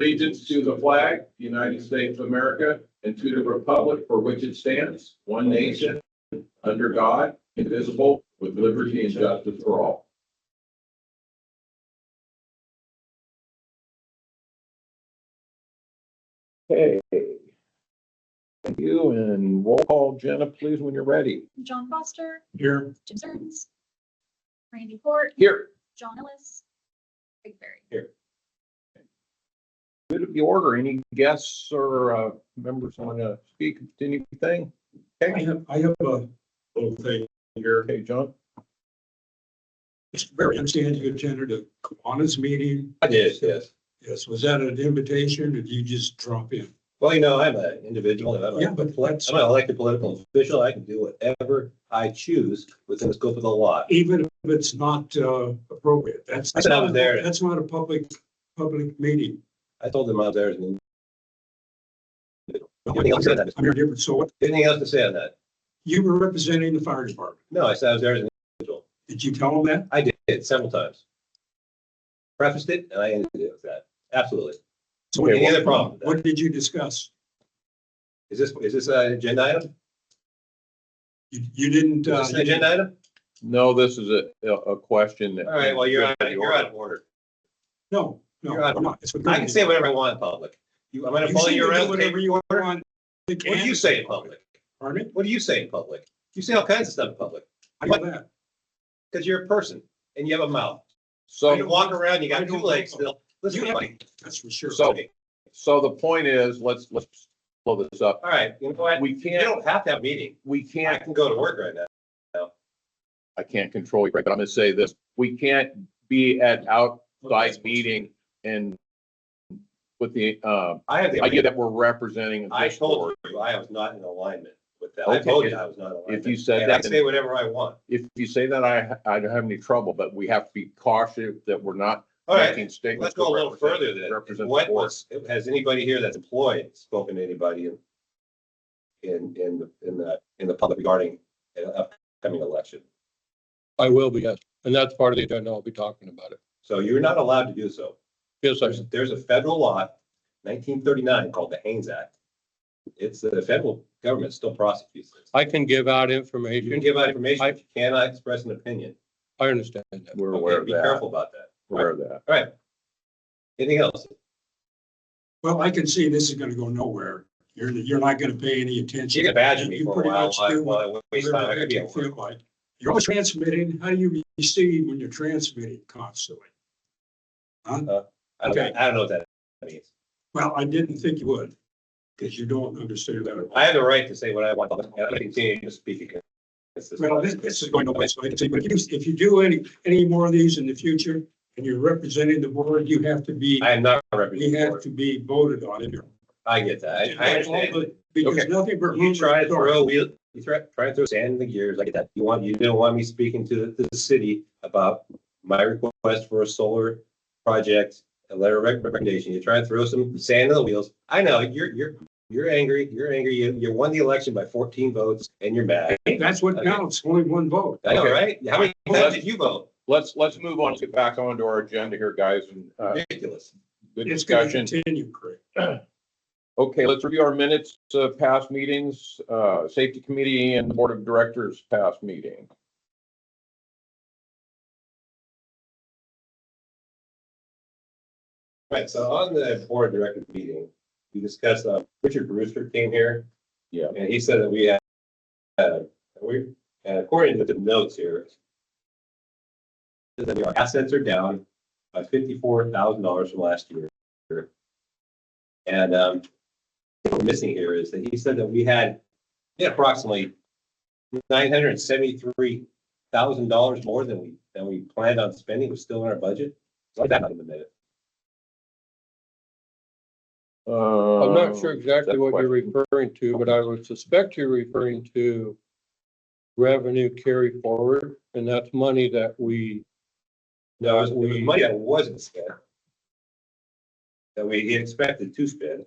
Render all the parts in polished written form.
allegiance to the flag, United States of America, and to the republic for which it stands, one nation, under God, indivisible, with liberty and justice for all. Okay. Thank you, and roll call, Jenna, please, when you're ready. John Foster. Here. Jim Stearns. Randy Fort. Here. John Ellis. Greg Berry. Here. Good of the order. Any guests or members want to speak to anything? Okay. I have a little thing here. Okay, John. It's very understand you attended a Kiwanis meeting. I did, yes. Yes, was that an invitation or did you just drop in? Well, you know, I'm an individual and Yeah, but that's, I'm an elected political official. I can do whatever I choose within the scope of the law. even if it's not appropriate, that's I said I was there. That's not a public meeting. I told them I was there as an individual. Anything else to say on that? I'm very different. So what, Anything else to say on that? you were representing the fire department. No, I said I was there as an individual. Did you tell them that? I did several times. Prefaced it and I ended it with that. Absolutely. So Any other problem with that? What did you discuss? Is this an agenda item? You didn't, Is this an agenda item? No, this is a question that. All right, well, you're out of order. no, You're out of I'm not. It's I can say whatever I want in public. I'm gonna follow you around. Whatever you want. What do you say in public? Pardon me? What do you say in public? You say all kinds of stuff in public. I know that. Because you're a person and you have a mouth. So. You walk around, you got two legs still. Listen to You- me. That's for sure. So the point is, let's blow this up. All right, you know what? We You can't, don't have to have a meeting. we I can't, can go to work right now. I can't control you, right? But I'm gonna say this, we can't be at outside meeting and with the, I have the idea that we're representing I this told board. you I was not in alignment with that. I Okay. told you I was not in alignment. If you said And I that, say whatever I want. if you say that, I don't have any trouble, but we have to be cautious that we're not All right, making statements. let's go a little that further then. represent the What board. was, has anybody here that's employed spoken to anybody in the public regarding an upcoming election? I will be, yes. And that's part of the agenda. I'll be talking about it. So you're not allowed to do so. Yes, I, There's a federal law, 1939, called the Haynes Act. It's the federal government still prosecutes this. I can give out You can information. give out information, but you cannot express an opinion. I understand that. We're aware Okay, of be that. careful about that. Aware of that. All right. Anything else? Well, I can see this is gonna go nowhere. You're not gonna pay any attention. You can badger me You for a pretty while much do while I waste time. I whatever could be you at feel work. like. You're always transmitting. How do you receive when you're transmitting constantly? Huh? I don't know what that means. Well, I didn't think you would, because you don't understand that. I have the right to say what I want. And I continue to speak against this. Well, this is going nowhere, so I can say, but if you do any more of these in the future and you're representing the board, you have to be, I am not you representing the have board. to be voted on it. I get that. I understand. Because Okay. nothing but. You try to throw try to throw sand in the gears. I get that. You don't want me speaking to the city about my request for a solar project, a letter of recommendation. You try to throw some sand in the wheels. I know you're angry. You're angry. You won the election by 14 votes and you're mad. That's what Okay. counts, only one vote. I know, Okay. right? How many times did you vote? Let's move on, get back onto our agenda here, guys, and Ridiculous. good It's gonna discussion. continue, Craig. Okay, let's review our minutes of past meetings, Safety Committee and the Board of Directors past meeting. Right, so on the board of directors meeting, we discussed, Richard Brewster came here. Yeah. And he said that we had, and according to the notes here, that our assets are down by $54,000 from last year. And, what we're missing here is that he said that we had approximately $973,000 more than we planned on spending, was still in our budget. So that in a minute. I'm not sure exactly what you're referring to, but I would suspect you're referring to revenue carry forward, and that's money that we. No, it was money that wasn't spent. That we expected to spend.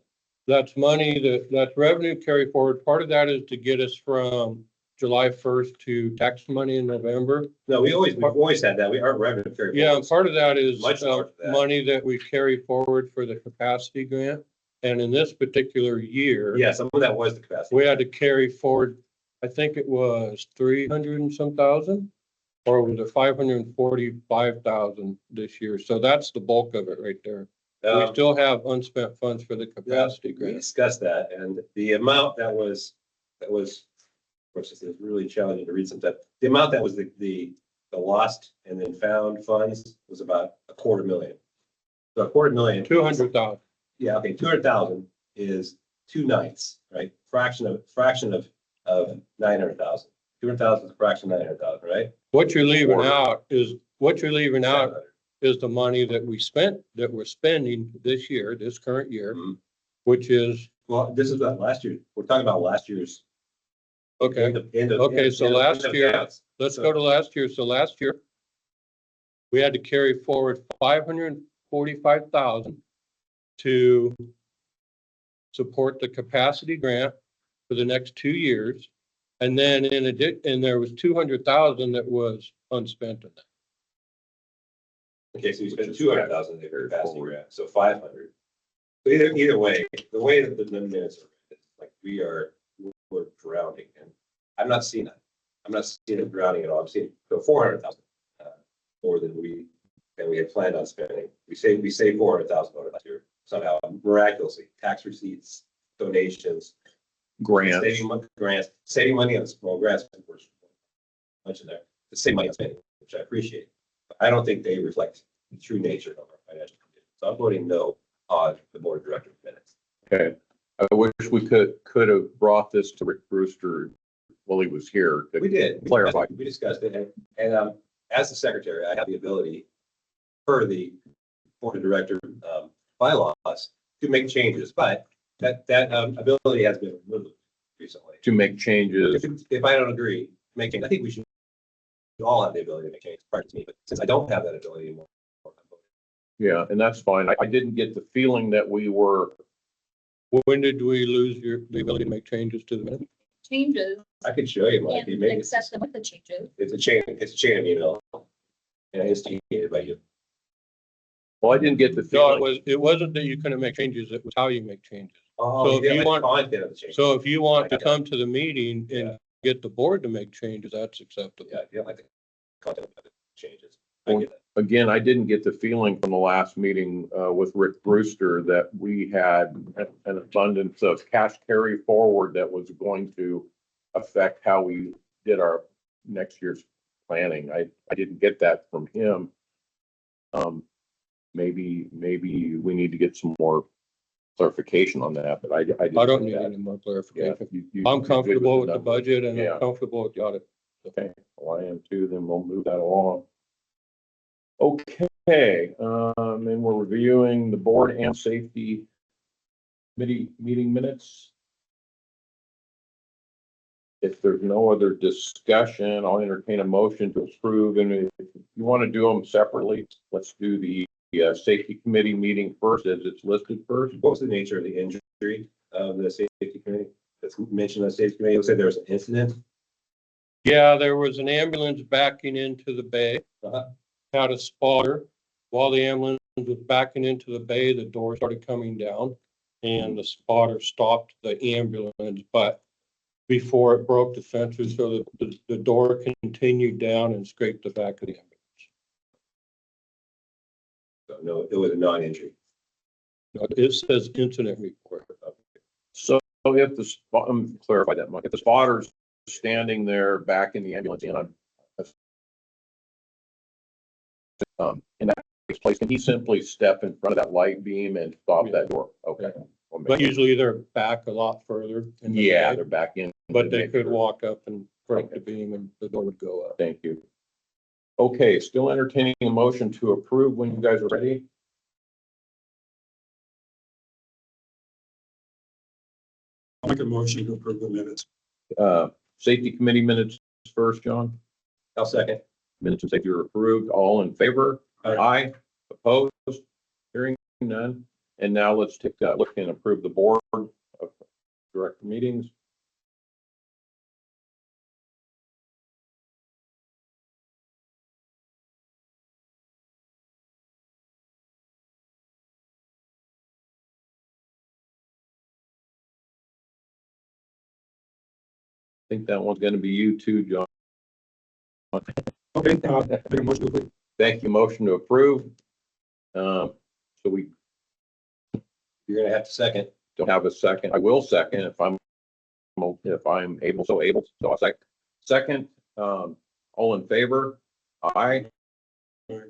That's money that's revenue carry forward. Part of that is to get us from July first to tax money in November. No, we've always had that. Our revenue carry. Yeah, forward and part of that is Much larger than that. money that we carry forward for the capacity grant. And in this particular year, Yeah, some of that was the capacity. we had to carry forward, I think it was 300 and some thousand, or was it 545,000 this year? So that's the bulk of it right there. We Um, still have unspent funds for the capacity We grant. discussed that, and the amount that was, of course, it's really challenging to read some stuff. The amount that was the lost and then found funds was about $250,000. So $250,000. 200,000. Yeah, okay, 200,000 is 2 nights, right? Fraction of 900,000. 200,000 is a fraction of 900,000, right? What you're leaving Quarter. out is the 700. money that we spent, that we're spending this year, this current year, Mhm. which is, Well, this is about last year. We're talking about last year's. okay, Okay, so last year- counts. let's go to last year. So last year, we had to carry forward 545,000 to support the capacity grant for the next 2 years. And then and there was 200,000 that was unspent in that. Okay, so you spent 200,000 in the capacity grant, so 500. So either way, the way that the minutes are, it's like we're drowning, and I'm not seeing that. I'm not seeing it drowning at all. I'm seeing 400,000 more than we had planned on spending. We saved $400,000 last year somehow miraculously. Tax receipts, donations, Grants. saving money on small grants. Of course, mentioned there, the same money on spending, which I appreciate. But I don't think they reflect the true nature of our financial condition. So I'm voting no on the board of directors minutes. Okay. I wish we could have brought this to Rick Brewster while he was here. to We did. Clarify. We discussed it, and as the secretary, I have the ability per the board of director bylaws to make changes, but that ability has been removed recently. To make changes. If I don't agree, make changes. I think we should all have the ability to make changes prior to me, but since I don't have that ability anymore. Yeah, and that's fine. I didn't get the feeling that we were, When did we lose the ability to make changes to the minutes? Changes I could show you, Mike. and Maybe accept them with the changes. it's a chain of email. And it's instigated by you. well, I didn't get the No, feeling. it wasn't that you couldn't make changes, it was how you make changes. Oh, So if you want- content of the change. So if you want to come to the meeting Yeah. and get the board to make changes, that's acceptable. Yeah, if you don't like the content of the changes. I get that. Again, I didn't get the feeling from the last meeting with Rick Brewster that we had an abundance of cash carry forward that was going to affect how we did our next year's planning. I didn't get that from him. Maybe we need to get some more clarification on that, but I didn't I don't get need that. any more Yeah, clarification. you- I'm you're good comfortable with the numbers. budget and Yeah. I'm comfortable with the audit. Okay, well, I am too, then we'll move that along. Okay, and we're reviewing the board and safety committee meeting minutes. If there's no other discussion, I'll entertain a motion to approve, and if you want to do them separately, let's do the safety committee meeting first, as it's listed first. What was the nature of the injury of the safety committee? That's mentioned in the safety committee. You said there was an incident. Yeah, there was an ambulance backing into the bay, Uh-huh. had a spotter. While the ambulance was backing into the bay, the door started coming down and the spotter stopped the ambulance, but before it broke the sensors, so the door continued down and scraped the back of the ambulance. So no, it was a non-injury. It says incident report. So if clarify that, Mike, if the spotter's standing there back in the ambulance and in that place, can he simply step in front of that light beam and stop that door? Okay. But usually they're back a lot further. in the Yeah, bay, they're back in. But they could walk up and break the beam and the door would go up. Thank you. Okay, still entertaining a motion to approve when you guys are ready. I'll make a motion to approve the minutes. Safety committee minutes first, John. I'll second. Minutes of safety are approved. All in favor? Aye. Opposed? Hearing none. And now let's take a look and approve the board of director meetings. think that one's gonna be you too, John. Okay, make a motion to approve. Thank you. Motion to approve. So we You're gonna have to second. don't have a second. I will second if I'm able, so I'll second, all in favor? Aye.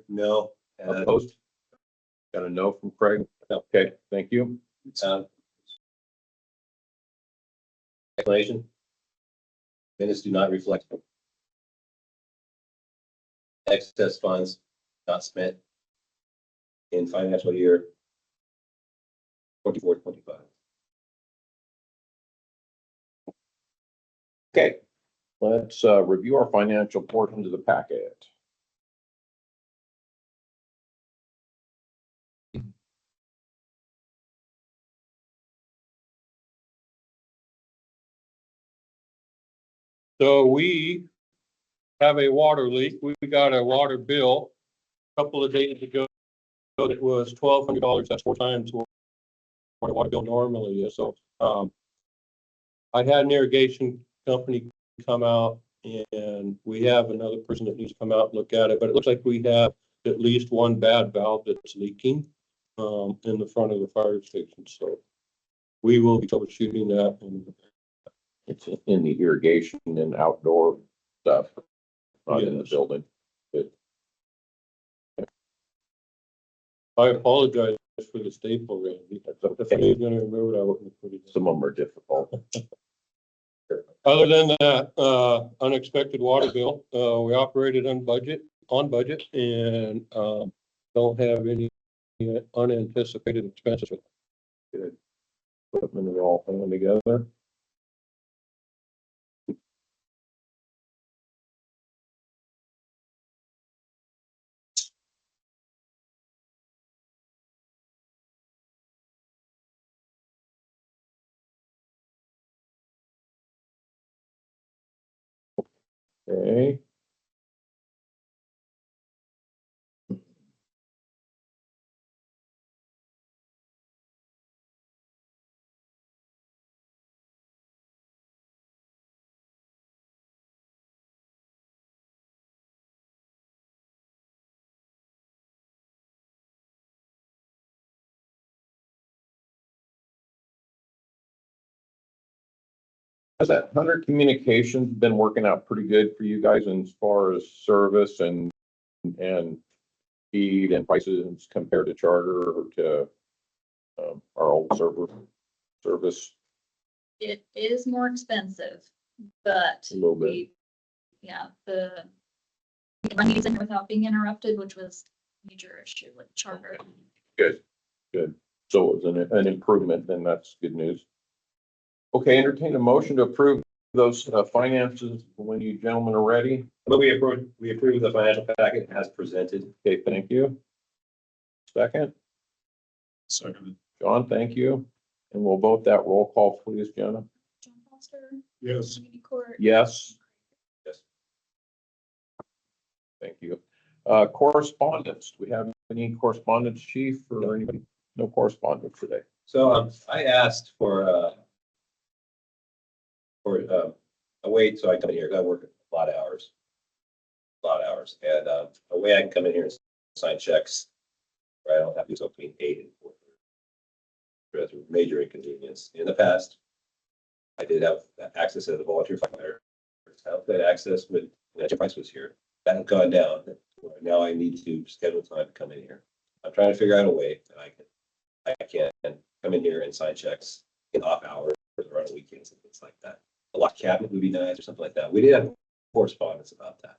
No. Opposed? Got a no from Craig? Okay, thank you. Explanation. Minutes do not reflect excess funds not spent in financial year 24-25. Okay, let's review our financial portion of the packet. So we have a water leak. We got a water bill a couple of days ago. It was $1,200. That's 4 times what a water bill normally is. So, I had an irrigation company come out, and we have another person that needs to come out and look at it, but it looks like we have at least one bad valve that's leaking, in the front of the fire station. So we will be troubleshooting that, and It's in the irrigation and outdoor stuff, not in the Yes. building. I apologize for the staple, Randy. That's If I okay. was gonna remember it, I wouldn't have put it in. Some of them are difficult. Other than that, unexpected water bill, we operated on budget, and, don't have any unanticipated expenses. Good. Equipment are all hanging together. Okay. Has that Hunter Communications been working out pretty good for you guys as far as service and speed and prices compared to Charter or to our old service It is more expensive, but a little bit? yeah, we can run meetings in here without being interrupted, which was a major issue with Charter. Good, good. So it was an improvement, then that's good news. Okay, entertain a motion to approve those finances when you gentlemen are ready. But we approve the financial packet as presented. Okay, thank you. Second, Second. John, thank you. And we'll vote that roll call, please, Jenna. John Foster, Yes. Randy Court. Yes, Yes. thank you. Correspondence, do we have any correspondence, chief, or anybody? No correspondence today. So I asked for a way so I can come in here, 'cause I work a lot of hours. And a way I can come in here and sign checks, where I don't have to do something between 8 and 4. That's a major inconvenience. In the past, I did have access as a volunteer firefighter. I had access when the price was here. That had gone down. Now I need to schedule time to come in here. I'm trying to figure out a way that I can come in here and sign checks in off hours or on weekends and things like that. A lock cabinet would be nice or something like that. We did have correspondence about that.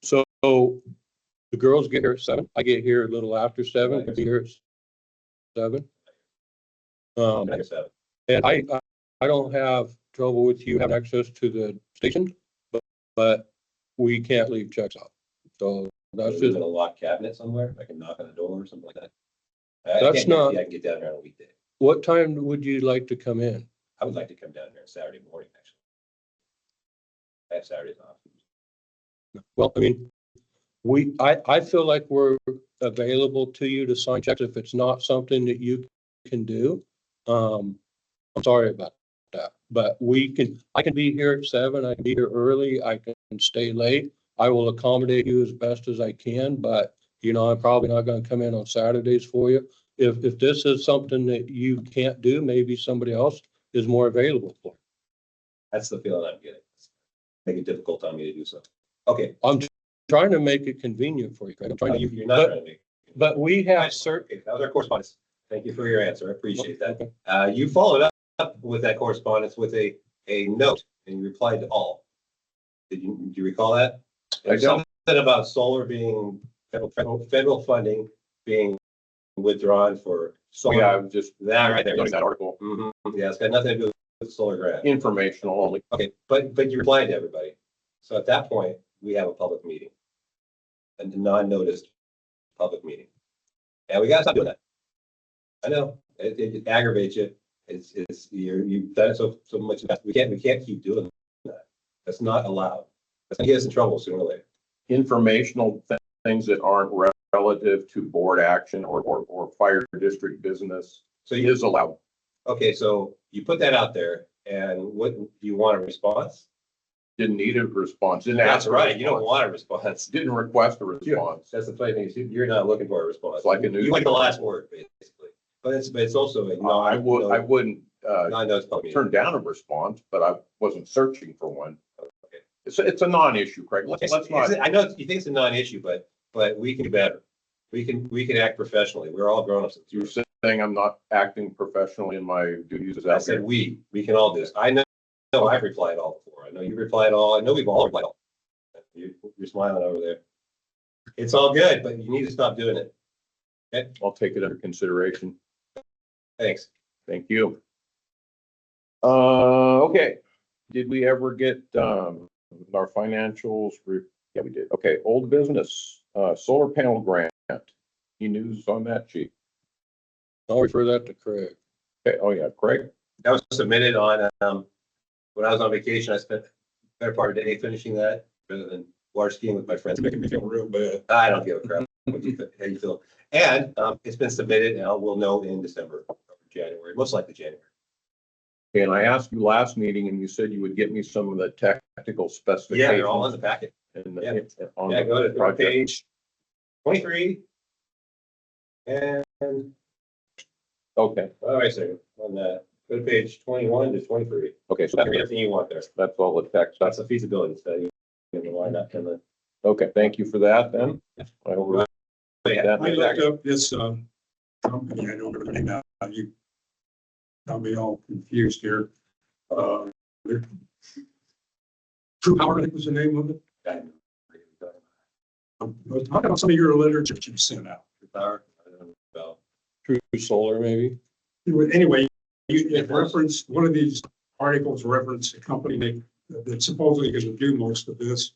So the girls get here at 7. I get here a little after 7, get here at 7. Like I said, And I don't have trouble with you having access to the station, but we can't leave checks out. So that's in just, a locked cabinet somewhere. I can knock on the door or something like that. That's not- I can get down here on a weekday. what time would you like to come in? I would like to come down here on Saturday morning, actually. I have Saturdays off. Well, I mean, I feel like we're available to you to sign checks if it's not something that you can do. I'm sorry about that. But I can be here at 7, I can be here early, I can stay late. I will accommodate you as best as I can, but I'm probably not gonna come in on Saturdays for you. If this is something that you can't do, maybe somebody else is more available for. That's the feeling I'm getting. Make it difficult on me to do so. Okay. I'm trying to make it convenient for you, Craig. I'm trying to, You're not trying to make. but we have certain. Okay, that was our correspondence. Thank you for your answer. I appreciate that. Okay. You followed up with that correspondence with a note and you replied to all. Do you recall that? I don't. Something about solar being, federal funding being withdrawn for solar. Yeah, I'm just That right there. noting that article, Mhm. Yeah, it's got nothing to do with solar grant. informational only. Okay, but you replied to everybody. So at that point, we have a public meeting. A non-noticed public meeting. And we gotta stop doing that. I know, it aggravates you. You've done it so much. We can't keep doing that. That's not allowed. That's gonna get us in trouble sooner or later. Informational things that aren't relative to board action or fire district business. So Is allowed. okay, so you put that out there and what, do you want a response? Didn't need a response. Didn't That's ask. right, you don't want a response. Didn't request a response. That's the funny thing, is you're not looking for a response. It's like a You want the last word, basically. But it's also a I wouldn't non-notice public turn meeting. down a response, but I wasn't searching for one. Okay. It's a non-issue, Craig. Let's not. I know you think it's a non-issue, but we can do better. We can act professionally. We're all grown-ups. You're saying I'm not acting professionally in my duties as I that. said we can all do this. I know I've replied all before. I know you replied all. I know we've all replied all. You're smiling over there. It's all good, but you need to stop doing it. Okay, I'll take it under consideration. thanks. Thank you. Okay. Did we ever get, our financials? Yeah, we did. Okay, old business, solar panel grant. Any news on that, chief? I'll refer that to Craig. Okay, oh yeah, Craig? That was submitted on, when I was on vacation, I spent a better part of the day finishing that rather than water skiing with my friends. Making me feel real bad. I don't give a crap how you feel. And, it's been submitted and we'll know in December, or January, most likely January. And I asked you last meeting and you said you would get me some of the technical specifications. Yeah, they're all in the packet. And Yeah. on Yeah, go the to project. page 23. And, Okay, all right, so on that, go to page 21 to 23. okay, so Everything you want there. that's all the text. That's a feasibility study. And why not? Okay, thank you for that then. I will write that I in a looked second. up this, company, I don't know the name now, you got me all confused here. True Power, I think was the name of it. I was talking about some of your literature that you sent out. True Solar, maybe. Anyway, you referenced, one of these articles referenced a company that's supposedly going to do most of this.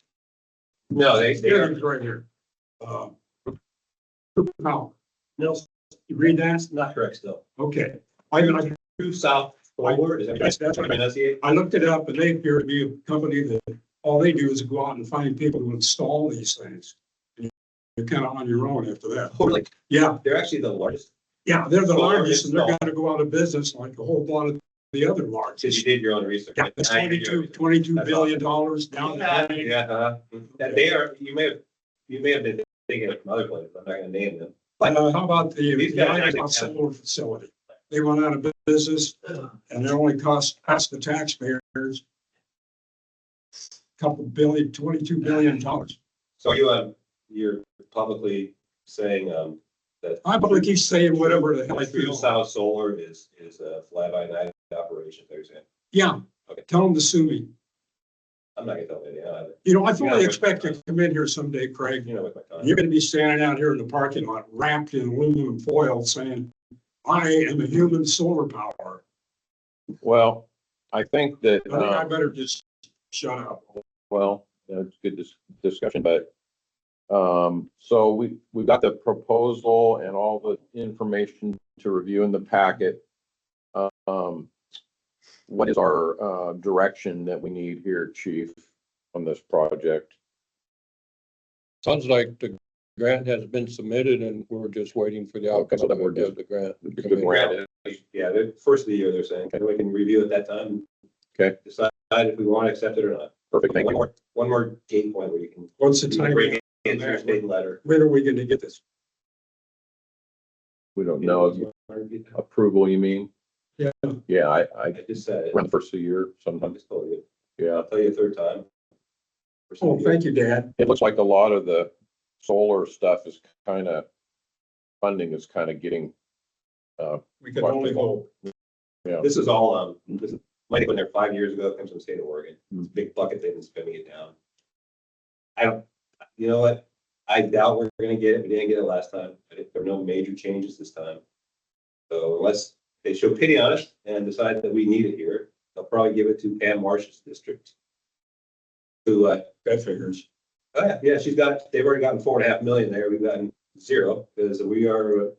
No, they Here are. it is right here. True Power. Nelson, you read that? That's not correct still. Okay. True South Solar, is that That's what I- enunciate? I looked it up and they appear to be a company that all they do is go out and find people to install these things. And you're kind of on your own after that. Oh, really? Yeah, They're actually the largest. yeah, they're the Solar largest and they're install. gonna go out of business like a whole lot of the other Because largest. you did your own research. Yeah, it's I did your $22 research. That's billion down Yeah, there. yeah, that they are, you may have been thinking of some other places. I'm not gonna name them. But How about These guys the actually Iowa have- solar facility? They went out of business and they only cost the taxpayers $22 billion. so you're publicly saying, that. I probably keep saying whatever the hell I True feel. South Solar is a fly-by-night operation, they're saying. Yeah, Okay. tell them to sue me. I'm not gonna tell you either. You know, I Yeah, fully but- expect to come in here someday, Craig. You know what my time. You're gonna be standing out here in the parking lot wrapped in aluminum foil saying, I am a human solar power. Well, I think that, I think I better just shut up. well, it's good discussion, but, so we've got the proposal and all the information to review in the packet. What is our, direction that we need here, chief, on this project? Sounds like the grant has been submitted and we're just waiting for the outcome Okay, so then we're of just- the grant. The grant Yeah, the first of the year, they're saying, and we can review at that time. Okay. Decide if we want to accept it or not. Perfect, thank you. One more date point where you can. What's the you can time? bring in your state letter. When are we gonna get this? We don't know, approval, you mean? Yeah. Yeah, I I just said it. around the first of the year, I sometime, just told you. yeah. I'll tell you a third time. Oh, thank you, Dad. It looks like a lot of the solar stuff is funding is getting, We can only hope. yeah. This is all, this is money went there 5 years ago, it comes from the state of Oregon. It's a big bucket, they've been spending it down. You know what? I doubt we're gonna get it. We didn't get it last time. There are no major changes this time. So unless they show pity on us and decide that we need it here, they'll probably give it to Pam Marsh's district. Who, That figures. oh yeah, they've already gotten 4.5 million there. We've gotten 0 because we are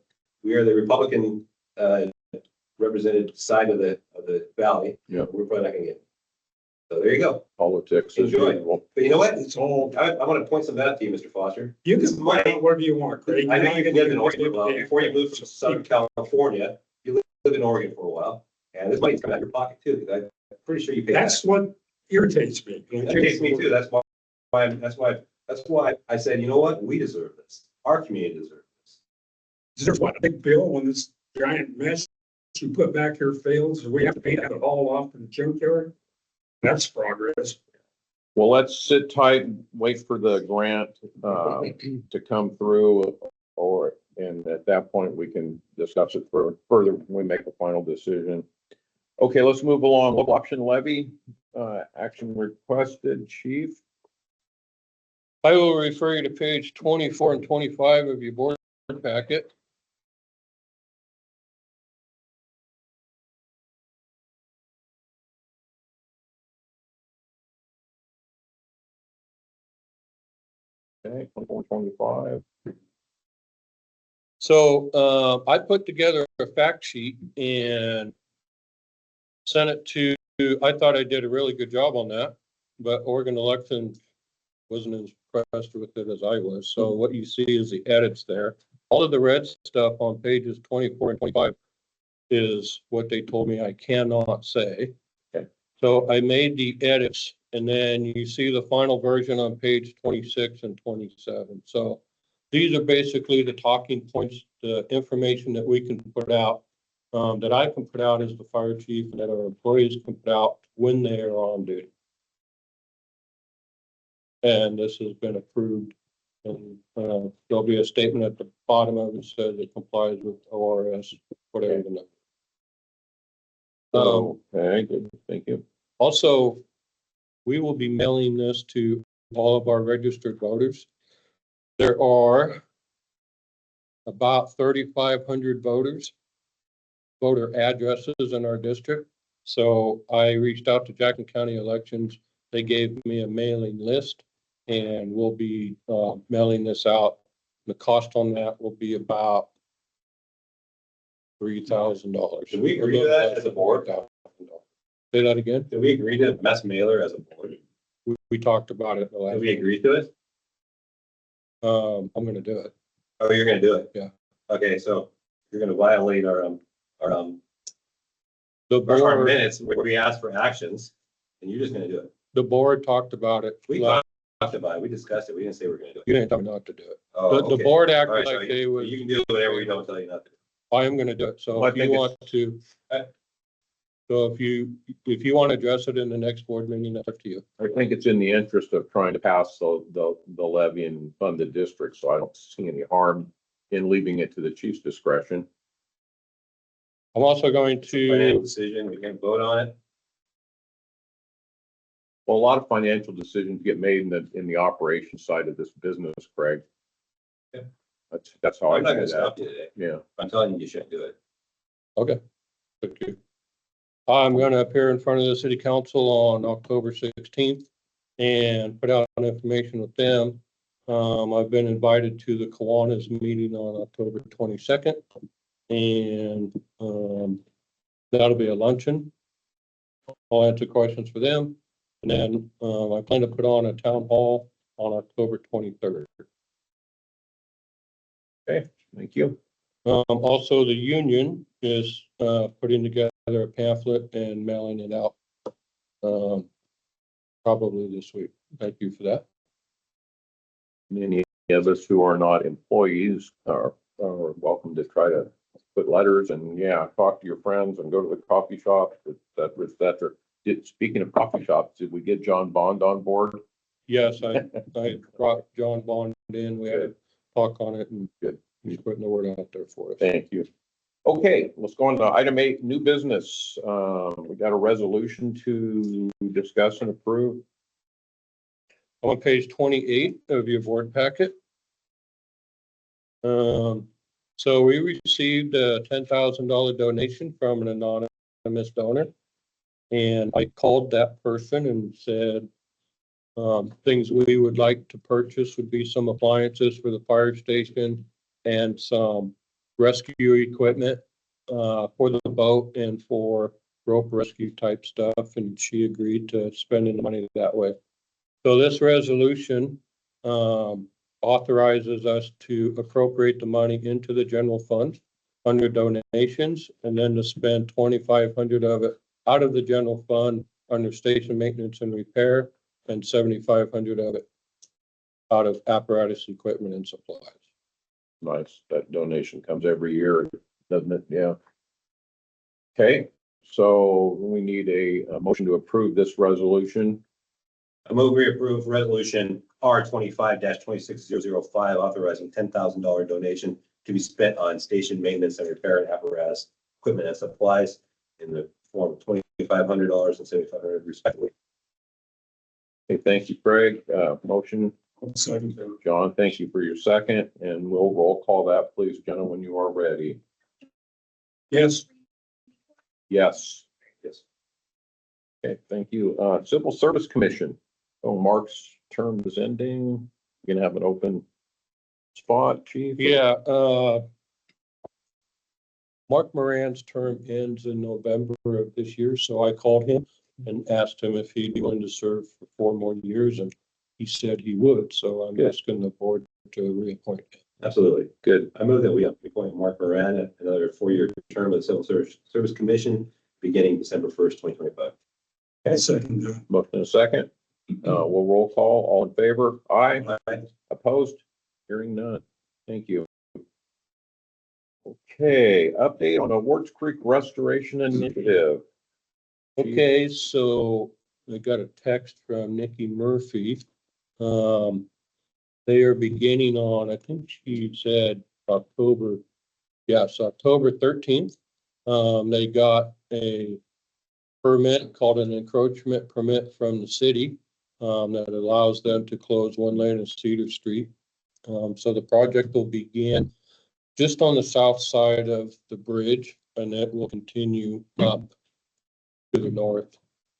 the Republican, represented side of the valley. Yeah. We're probably not gonna get it. So there you go. Politics. as Enjoy. usual. But you know what? It's all, I want to point something out to you, Mr. Foster. you This can money- buy whatever you want, Craig. I know you've lived in Oregon for a while. Before you moved from Southern California, you lived in Oregon for a while. And this money's coming out of your pocket too, because I'm pretty sure you pay that. That's what irritates me. That irritates me too. That's why I said, you know what? We deserve this. Our community deserves this. There's what, a big bill when this giant mess you put back here fails, and we have to pay that all off in the junkyard? That's progress. Well, let's sit tight and wait for the grant, to come through and at that point, we can discuss it further when we make a final decision. Okay, let's move along. Local option levy, action requested, chief. I will refer you to page 24 and 25 of your board packet. Okay, 24, 25. So I put together a fact sheet and sent it to, I thought I did a really good job on that, but Oregon Election wasn't as impressed with it as I was. So what you see is the edits there. All of the red stuff on pages 24 and 25 is what they told me I cannot say. Okay. So I made the edits, and then you see the final version on page 26 and 27. So these are basically the talking points, the information that we can put out, that I can put out as the fire chief, and that our employees can put out when they are on duty. And this has been approved. And there'll be a statement at the bottom of it says it complies with ORS, whatever the number. Okay, good, thank you. Also, we will be mailing this to all of our registered voters. There are about 3,500 voter addresses in our district. So I reached out to Jackson County Elections. They gave me a mailing list, and we'll be mailing this out. The cost on that will be about $3,000. Did we agree to that as a board? Say that again? Did we agree to mass mailer as a board? We talked about it in the last. Did we agree to it? I'm gonna do it. Oh, you're gonna do it? Yeah. Okay, so you're gonna violate our The board, minutes where we ask for actions, and you're just gonna do it. the board talked about it. We talked about it, we discussed it, we didn't say we're gonna do it. You didn't tell me not to do it. Oh, The okay. board All acted right, so like they was, you can do whatever we don't tell you not to. I am gonna do it. So Well, I if you think want to, so if you want to address it in the next board meeting, that's up to you. I think it's in the interest of trying to pass the levy and fund the district, so I don't see any harm in leaving it to the chief's discretion. I'm also going Financial to, decision, we can vote on it. Well, a lot of financial decisions get made in the operations side of this business, Craig. Yeah. That's how I I'm not do gonna that. stop you today. Yeah, I'm telling you, you shouldn't do it. okay. Thank you. I'm going to appear in front of the city council on October 16th and put out information with them. I've been invited to the Kiwanis meeting on October 22nd, and that'll be a luncheon. I'll answer questions for them. And then I plan to put on a town hall on October 23rd. okay, thank you. Also, the union is, putting together a pamphlet and mailing it out. Probably this week. Thank you for that. Any of us who are not employees are welcome to try to put letters and, yeah, talk to your friends and go to the coffee shop, et cetera, et cetera. Speaking of coffee shops, did we get John Bond on board? Yes, I brought John Bond in. We had a talk on it and Good. he's putting the word out there for us. Thank you. Okay, let's go on to item 8, new business. We got a resolution to discuss and approve. On page 28 of your board packet. So we received a $10,000 donation from an anonymous donor. And I called that person and said, things we would like to purchase would be some appliances for the fire station and some rescue equipment for the boat and for rope rescue type stuff. And she agreed to spending the money that way. So this resolution authorizes us to appropriate the money into the general fund under donations, and then to spend 2,500 of it out of the general fund under station maintenance and repair, and 7,500 of it out of apparatus, equipment, and supplies. Nice. That donation comes every year, doesn't it? Yeah. Okay, so we need a motion to approve this resolution. I move we approve resolution R 25-26005, authorizing $10,000 donation to be spent on station maintenance and repair and apparatus, equipment and supplies in the form of $2,500 and $7,500 respectively. Okay, thank you, Craig. Motion, Second. John, thank you for your second, and we'll roll call that, please, Jenna, when you are ready. Yes. Yes. Yes. Okay, thank you. Civil Service Commission. Oh, Mark's term is ending. You're gonna have an open spot, chief? Yeah, Mark Moran's term ends in November of this year, so I called him and asked him if he'd be willing to serve for 4 more years, and he said he would, so I'm Good. asking the board to reappoint him. Absolutely. Good. I move that we appoint Mark Moran another 4-year term of the Civil Service Commission beginning December 1st, 2025. I second that. Motion and a second. We'll roll call. All in favor? Aye. Aye. Opposed? Hearing none. Thank you. Okay, update on Awards Creek Restoration Initiative. Okay, so I got a text from Nikki Murphy. They are beginning on, I think she said October 13th. They got a permit called an encroachment permit from the city that allows them to close 1 lane of Cedar Street. So the project will begin just on the south side of the bridge, and it will continue up to the north.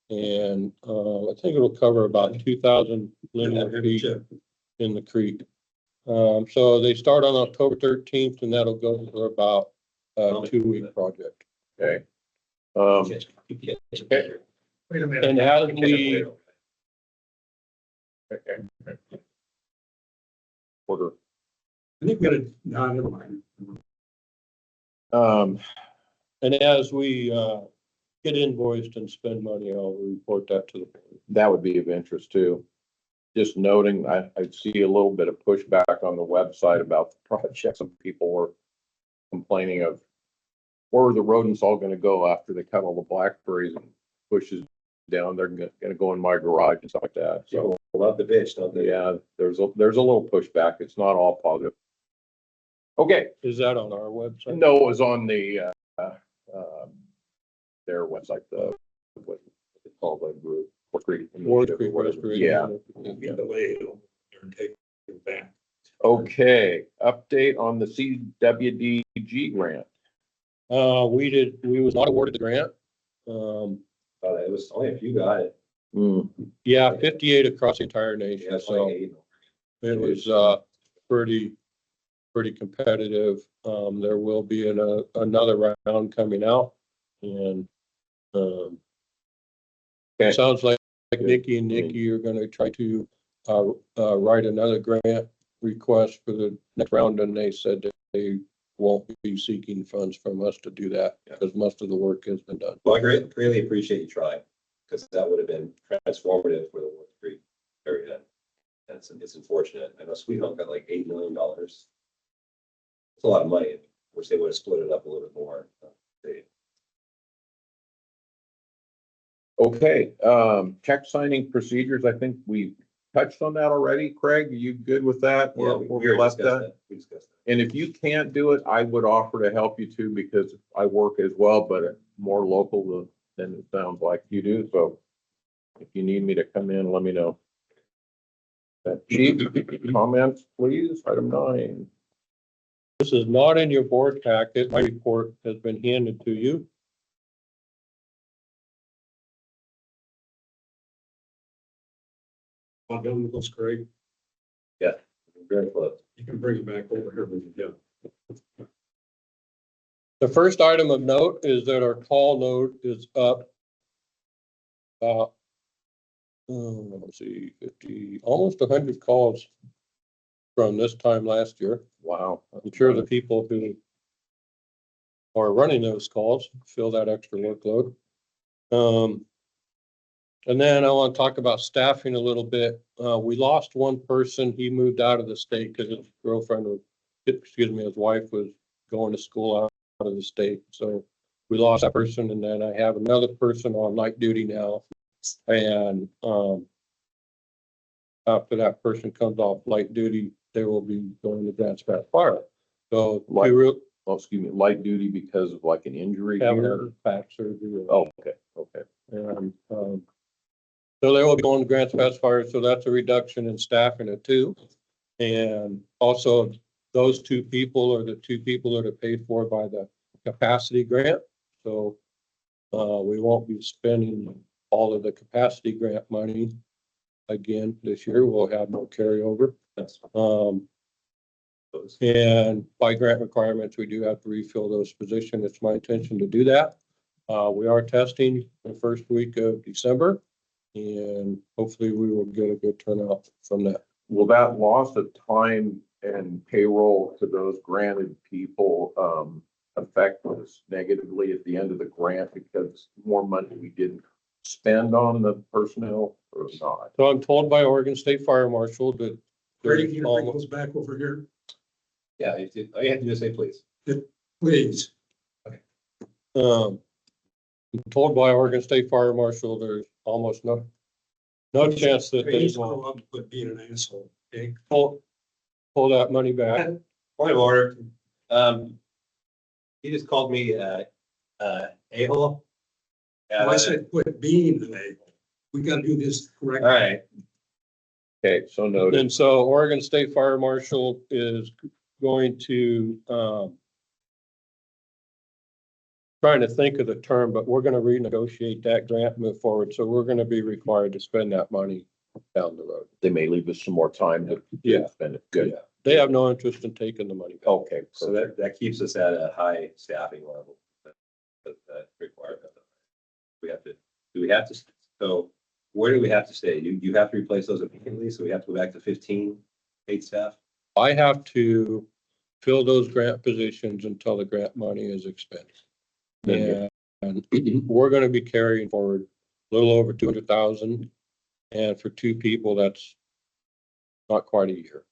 And I think it'll cover about 2,000 linear feet in the creek. So they start on October 13th, and that'll go for about a 2-week project. Okay. Wait a minute. And as we, Order. I think we got it. No, never mind. and as we get invoiced and spend money, I'll report that to the board. That would be of interest too. Just noting, I see a little bit of pushback on the website about the project. Some people were complaining of where are the rodents all gonna go after they cut all the blackberries and bushes down. They're gonna go in my garage and stuff like that. So, People love the bitch, don't they? yeah, there's a little pushback. It's not all positive. Okay, Is that on our website? no, it was on the, their website, what they call the group. Ward Creek Restoration. Yeah. Get the way and take it back. Okay, update on the CWDG grant. We was not awarded the grant. It was only if you got it. Yeah, 58 across the entire nation, Yeah, so 28. it was pretty competitive. There will be another round coming out, and Okay. it sounds like Nikki and Nikki are gonna try to write another grant request for the next round, and they said that they won't be seeking funds from us to do that because most of the work has been done. Well, I greatly appreciate you trying, because that would have been transformative for the Warren Street area. It's unfortunate. I know Sweet Home got like $8 million. It's a lot of money. Wish they would have split it up a little bit more. Okay, check signing procedures, I think we touched on that already. Craig, are you good with that? Yeah, Where we we left discussed that? that. We discussed And if you can't do it, I would offer to help you too, because I work as well, but more local than it sounds like you do. So if you need me to come in, let me know. Chief, comments, please, item 9. This is not in your board packet. My report has been handed to you. Well done with those, Craig. that. Very close. You can bring it back over here when you're done. The first item of note is that our call load is up about, let's see, 50, almost 100 calls from this time last year. Wow. I'm sure the people who are running those calls feel that extra workload. And then I want to talk about staffing a little bit. We lost one person. He moved out of the state because his girlfriend was, his wife was going to school out of the state. So we lost that person. And then I have another person on night duty now. And after that person comes off light duty, they will be going to Grants Pass Fire. So Light- we excuse me, light duty because of like an injury having here? back surgery. Oh, okay, okay. And, so they will be going to Grants Pass Fire, so that's a reduction in staffing at 2. And also, those 2 people are the 2 people that are paid for by the capacity grant. So we won't be spending all of the capacity grant money again this year. We'll have no carryover. And by grant requirements, we do have to refill those positions. It's my intention to do that. We are testing the first week of December. And hopefully we will get a good turnout from that. Will that loss of time and payroll to those granted people affect us negatively at the end of the grant because more money we didn't spend on the personnel or not? So I'm told by Oregon State Fire Marshal that Craig, there's you bring almost, those back over here, Yeah, all you have to do is say please. please. I'm told by Oregon State Fire Marshal, there's almost no chance that they Please will grow up, but being an asshole, okay? pull that money back. Point of order. He just called me a-hole. I said, quit being an a-hole. We gotta do this All correctly. right. Okay, so noted. And so Oregon State Fire Marshal is going to, trying to think of the term, but we're gonna renegotiate that grant, move forward. So we're gonna be required to spend that money down the road. They may leave us some more time to Yeah. spend it. Good. Yeah. They have no interest in taking the money back. Okay, So that keeps us at a high staffing level. That requires. Do we have to, so where do we have to stay? You have to replace those immediately, so we have to go back to 15 paid staff? I have to fill those grant positions until the grant money is expended. Then And we're gonna be carrying forward a little over 200,000. And for 2 people, that's not quite a year.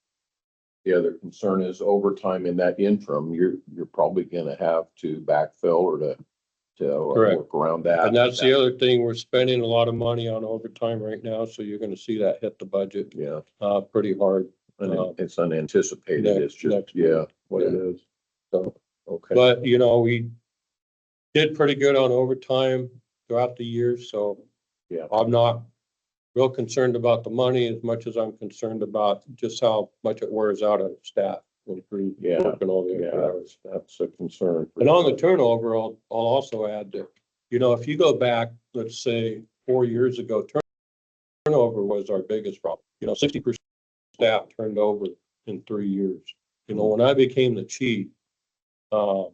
the other concern is overtime in that interim. You're probably gonna have to backfill or to Correct. work around that. And that's the other thing, we're spending a lot of money on overtime right now, so you're gonna see that hit the budget, Yeah, pretty hard. and it's unanticipated. It's just, next yeah, what it yeah. is. So, Okay. but we did pretty good on overtime throughout the year, so Yeah. I'm not real concerned about the money as much as I'm concerned about just how much it wears out on staff. Yeah. Working all the extra Yeah, hours. that's a concern. And on the turnover, I'll also add that, if you go back, let's say 4 years ago, turnover was our biggest problem. 60% staff turned over in 3 years. When I became the chief, half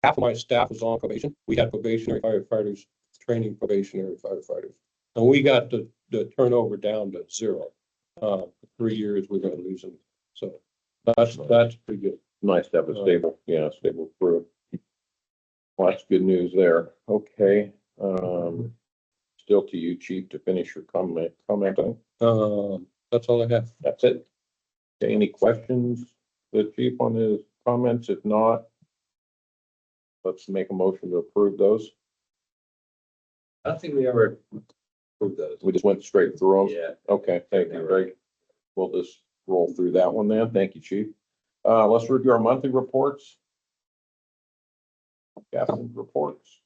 of my staff was on probation. We had probationary firefighters training probationary firefighters. And we got the turnover down to 0. 3 years, we're gonna lose them. So That's pretty good. Nice to have a stable, stable crew. Well, that's good news there. Okay, still to you, chief, to finish your commenting. That's all I have. That's it. Okay, any questions, the chief, on his comments? If not, let's make a motion to approve those. I don't think we ever proved those. We just went straight through them. Yeah. Okay, thank you, Greg. We'll just roll through that one then. Thank you, chief. Let's review our monthly reports. Captain reports.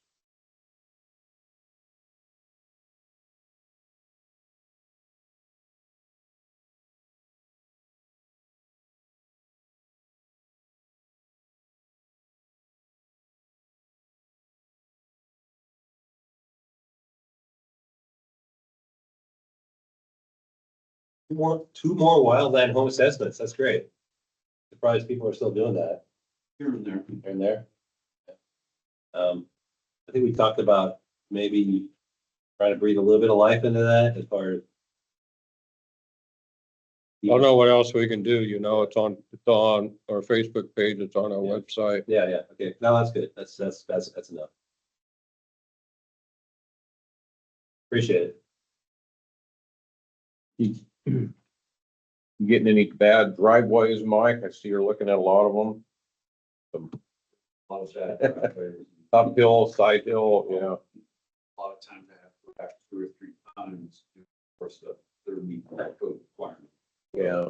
Two more wildland home assessments. That's great. Surprised people are still doing that. Here and there. Here and there. I think we talked about maybe trying to breathe a little bit of life into that as far as. I don't know what else we can do, it's on our Facebook page, it's on our Yeah. website. Yeah, okay. No, that's good. That's enough. Appreciate it. You getting any bad driveways, Mike? I see you're looking at a lot of them. Uphill, side hill, A lot of times I have to go back 2 or 3 times to force the third meet that code requirement. yeah.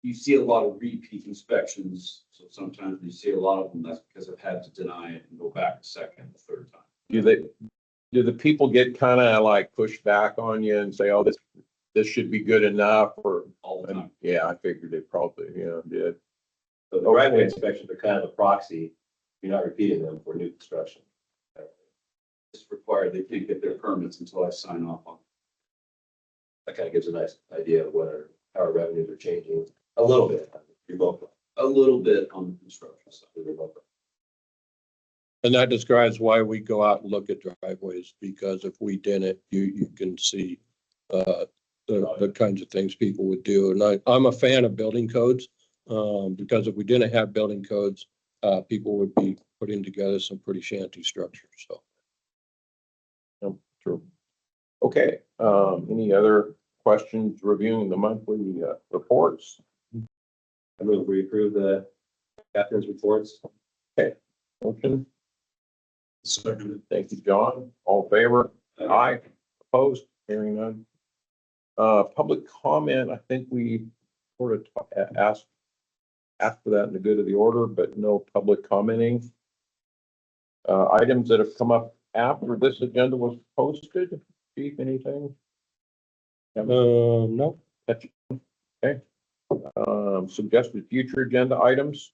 You see a lot of repeat inspections, so sometimes you see a lot of them, that's because I've had to deny it and go back a second, a third time. Do the people get kind of like pushed back on you and say, oh, this should be good enough, or? All the time. Yeah, I figured they probably, did. So the driveway inspections are kind of a proxy. You're not repeating them for new construction. It's required, they can't get their permits until I sign off on. That kind of gives a nice idea of how our revenues are changing a little bit. Remotely. A little bit on the construction side. And that describes why we go out and look at driveways, because if we didn't, you can see the kinds of things people would do. And I'm a fan of building codes, because if we didn't have building codes, people would be putting together some pretty shanty structures, so. True. Okay, any other questions reviewing the monthly reports? I move we approve the captain's reports. Motion. Second. Thank you, John. All in favor? Aye. Opposed? Hearing none. Public comment, I think we sort of asked for that in the good of the order, but no public commenting. Items that have come up after this agenda was posted. Chief, anything? No. Okay. Suggested future agenda items.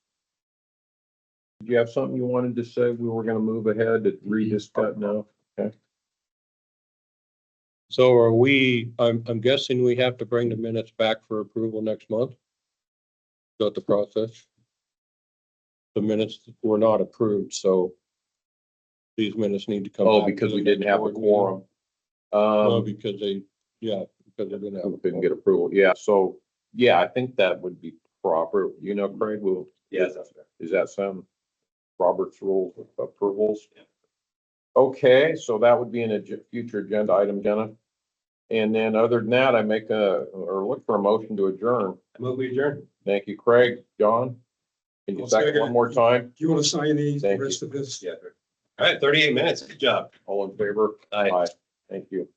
Did you have something you wanted to say? We were gonna move ahead to rediscuss now. Okay. So I'm guessing we have to bring the minutes back for approval next month? Is that the process? The minutes were not approved, so these minutes need to come. Oh, back to because the we didn't next have a board meeting. quorum. No, because they didn't have. a Couldn't get approval. Yeah, so, yeah, I think that would be proper. Craig, Yes, that's fair. is that some Robert's rules of approvals? Okay, so that would be in a future agenda item, Jenna. And then other than that, I look for a motion to adjourn. I move we adjourn. Thank you, Craig. John? Can you I'll second second one it. more time? Do you want to sign the Thank rest of this? Yeah. All right, 38 minutes. Good job. All in favor? Aye. Thank you.